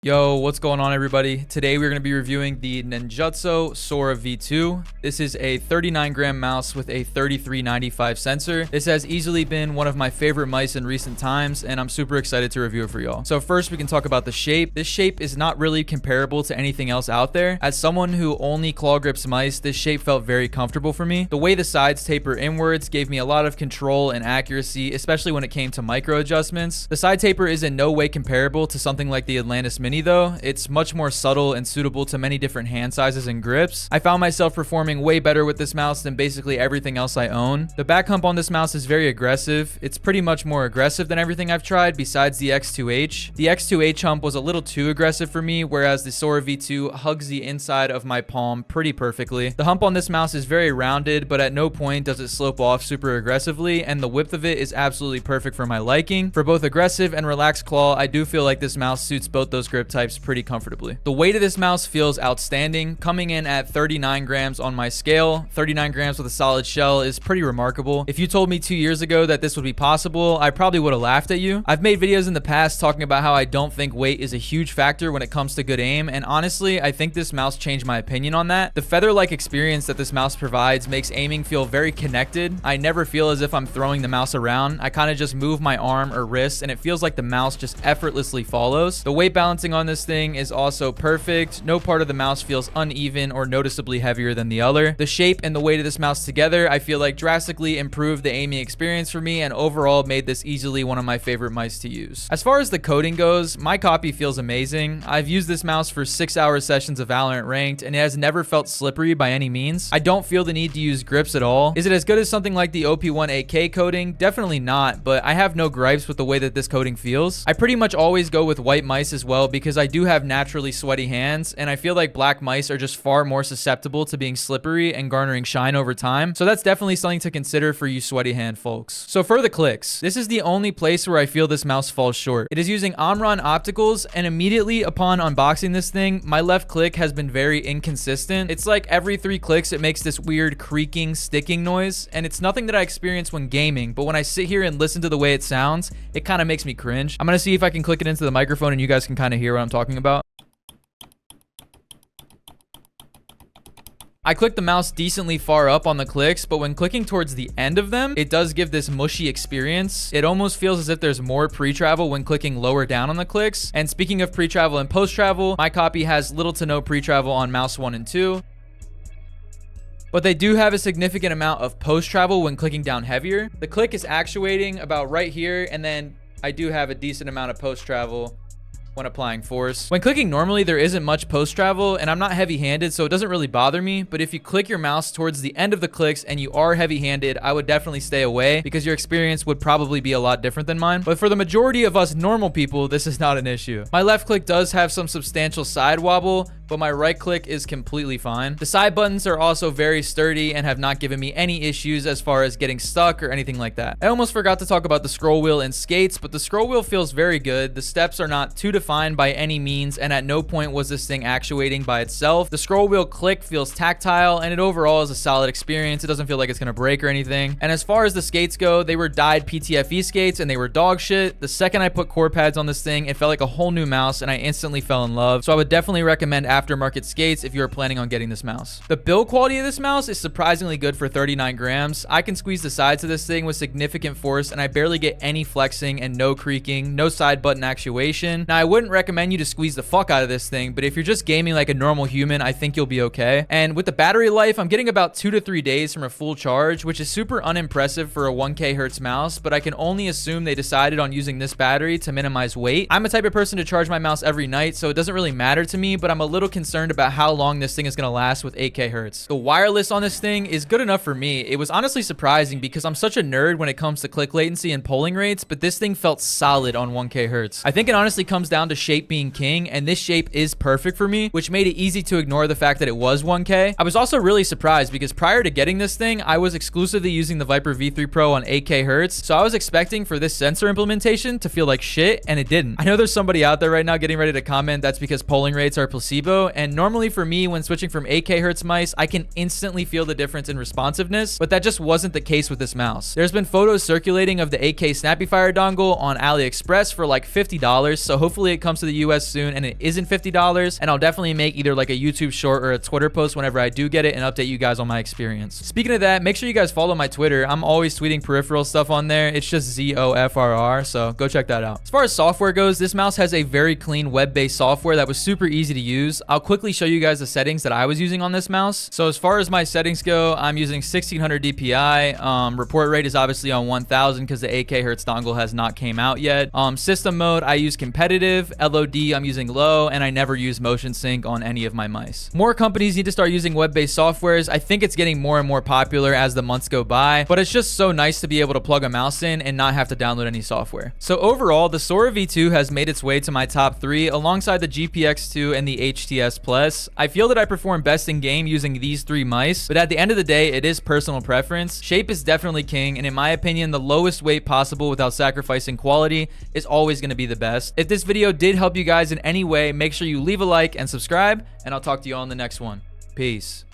Yo, what's going on everybody? Today we're going to be reviewing the Ninjutso Sora V2. This is a 39 gram mouse with a 3395 sensor. This has easily been one of my favorite mice in recent times, and I'm super excited to review it for y'all. So first we can talk about the shape. This shape is not really comparable to anything else out there. As someone who only claw grips mice, this shape felt very comfortable for me. The way the sides taper inwards gave me a lot of control and accuracy, especially when it came to micro adjustments. The side taper is in no way comparable to something like the Atlantis Mini though. It's much more subtle and suitable to many different hand sizes and grips. I found myself performing way better with this mouse than basically everything else I own. The back hump on this mouse is very aggressive. It's pretty much more aggressive than everything I've tried besides the X2H. The X2H hump was a little too aggressive for me, whereas the Sora V2 hugs the inside of my palm pretty perfectly. The hump on this mouse is very rounded, but at no point does it slope off super aggressively, and the width of it is absolutely perfect for my liking. For both aggressive and relaxed claw, I do feel like this mouse suits both those grip types pretty comfortably. The weight of this mouse feels outstanding, coming in at 39 grams on my scale. 39 grams with a solid shell is pretty remarkable. If you told me 2 years ago that this would be possible, I probably would have laughed at you. I've made videos in the past talking about how I don't think weight is a huge factor when it comes to good aim, and honestly, I think this mouse changed my opinion on that. The feather-like experience that this mouse provides makes aiming feel very connected. I never feel as if I'm throwing the mouse around. I kind of just move my arm or wrist, and it feels like the mouse just effortlessly follows. The weight balancing on this thing is also perfect. No part of the mouse feels uneven or noticeably heavier than the other. The shape and the weight of this mouse together, I feel like drastically improved the aiming experience for me and overall made this easily one of my favorite mice to use. As far as the coding goes, my copy feels amazing. I've used this mouse for 6-hour sessions of Valorant ranked and it has never felt slippery by any means. I don't feel the need to use grips at all. Is it as good as something like the OP1AK coding? Definitely not, but I have no gripes with the way that this coding feels. I pretty much always go with white mice as well because I do have naturally sweaty hands, and I feel like black mice are just far more susceptible to being slippery and garnering shine over time. So that's definitely something to consider for you sweaty hand folks. So for the clicks, this is the only place where I feel this mouse falls short. It is using Omron opticals, and immediately upon unboxing this thing, my left click has been very inconsistent. It's like every 3 clicks it makes this weird creaking, sticking noise, and it's nothing that I experience when gaming, but when I sit here and listen to the way it sounds, it kind of makes me cringe. I'm gonna see if I can click it into the microphone and you guys can kind of hear what I'm talking about. I clicked the mouse decently far up on the clicks, but when clicking towards the end of them, it does give this mushy experience. It almost feels as if there's more pre-travel when clicking lower down on the clicks. And speaking of pre-travel and post-travel, my copy has little to no pre-travel on mouse 1 and 2. But they do have a significant amount of post-travel when clicking down heavier. The click is actuating about right here, and then I do have a decent amount of post-travel when applying force. When clicking normally, there isn't much post-travel, and I'm not heavy-handed, so it doesn't really bother me, but if you click your mouse towards the end of the clicks and you are heavy-handed, I would definitely stay away because your experience would probably be a lot different than mine. But for the majority of us normal people, this is not an issue. My left click does have some substantial side wobble, but my right click is completely fine. The side buttons are also very sturdy and have not given me any issues as far as getting stuck or anything like that. I almost forgot to talk about the scroll wheel and skates, but the scroll wheel feels very good. The steps are not too defined by any means, and at no point was this thing actuating by itself. The scroll wheel click feels tactile, and it overall is a solid experience. It doesn't feel like it's gonna break or anything. And as far as the skates go, they were dyed PTFE skates and they were dog shit. The second I put core pads on this thing, it felt like a whole new mouse and I instantly fell in love. So I would definitely recommend aftermarket skates if you are planning on getting this mouse. The build quality of this mouse is surprisingly good for 39 grams. I can squeeze the sides of this thing with significant force and I barely get any flexing and no creaking, no side button actuation. Now I wouldn't recommend you to squeeze the fuck out of this thing, but if you're just gaming like a normal human, I think you'll be okay. And with the battery life, I'm getting about 2 to 3 days from a full charge, which is super unimpressive for a 1K hertz mouse, but I can only assume they decided on using this battery to minimize weight. I'm a type of person to charge my mouse every night, so it doesn't really matter to me, but I'm a little concerned about how long this thing is going to last with 8K hertz. The wireless on this thing is good enough for me. It was honestly surprising because I'm such a nerd when it comes to click latency and polling rates, but this thing felt solid on 1K hertz. I think it honestly comes down to shape being king, and this shape is perfect for me, which made it easy to ignore the fact that it was 1K. I was also really surprised because prior to getting this thing, I was exclusively using the Viper V3 Pro on 8K hertz, so I was expecting for this sensor implementation to feel like shit, and it didn't. I know there's somebody out there right now getting ready to comment that's because polling rates are placebo, video, and normally for me, when switching from 8K hertz mice, I can instantly feel the difference in responsiveness, but that just wasn't the case with this mouse. There's been photos circulating of the 8K Snappy Fire dongle on AliExpress for like $50, so hopefully it comes to the US soon and it isn't $50, and I'll definitely make either like a YouTube short or a Twitter post whenever I do get it and update you guys on my experience. Speaking of that, make sure you guys follow my Twitter. I'm always tweeting peripheral stuff on there. It's just ZOFRR, so go check that out. As far as software goes, this mouse has a very clean web-based software that was super easy to use. I'll quickly show you guys the settings that I was using on this mouse. So as far as my settings go, I'm using 1600 DPI. Report rate is obviously on 1000 because the 8K hertz dongle has not came out yet. System mode, I use competitive. LOD, I'm using low, and I never use motion sync on any of my mice. More companies need to start using web-based softwares. I think it's getting more and more popular as the months go by, but it's just so nice to be able to plug a mouse in and not have to download any software. So overall, the Sora V2 has made its way to my top 3 alongside the GPX2 and the HTS Plus. I feel that I perform best in game using these 3 mice, but at the end of the day, it is personal preference. Shape is definitely king, and in my opinion, the lowest weight possible without sacrificing quality is always going to be the best. If this video did help you guys in any way, make sure you leave a like and subscribe, and I'll talk to you all in the next one. Peace.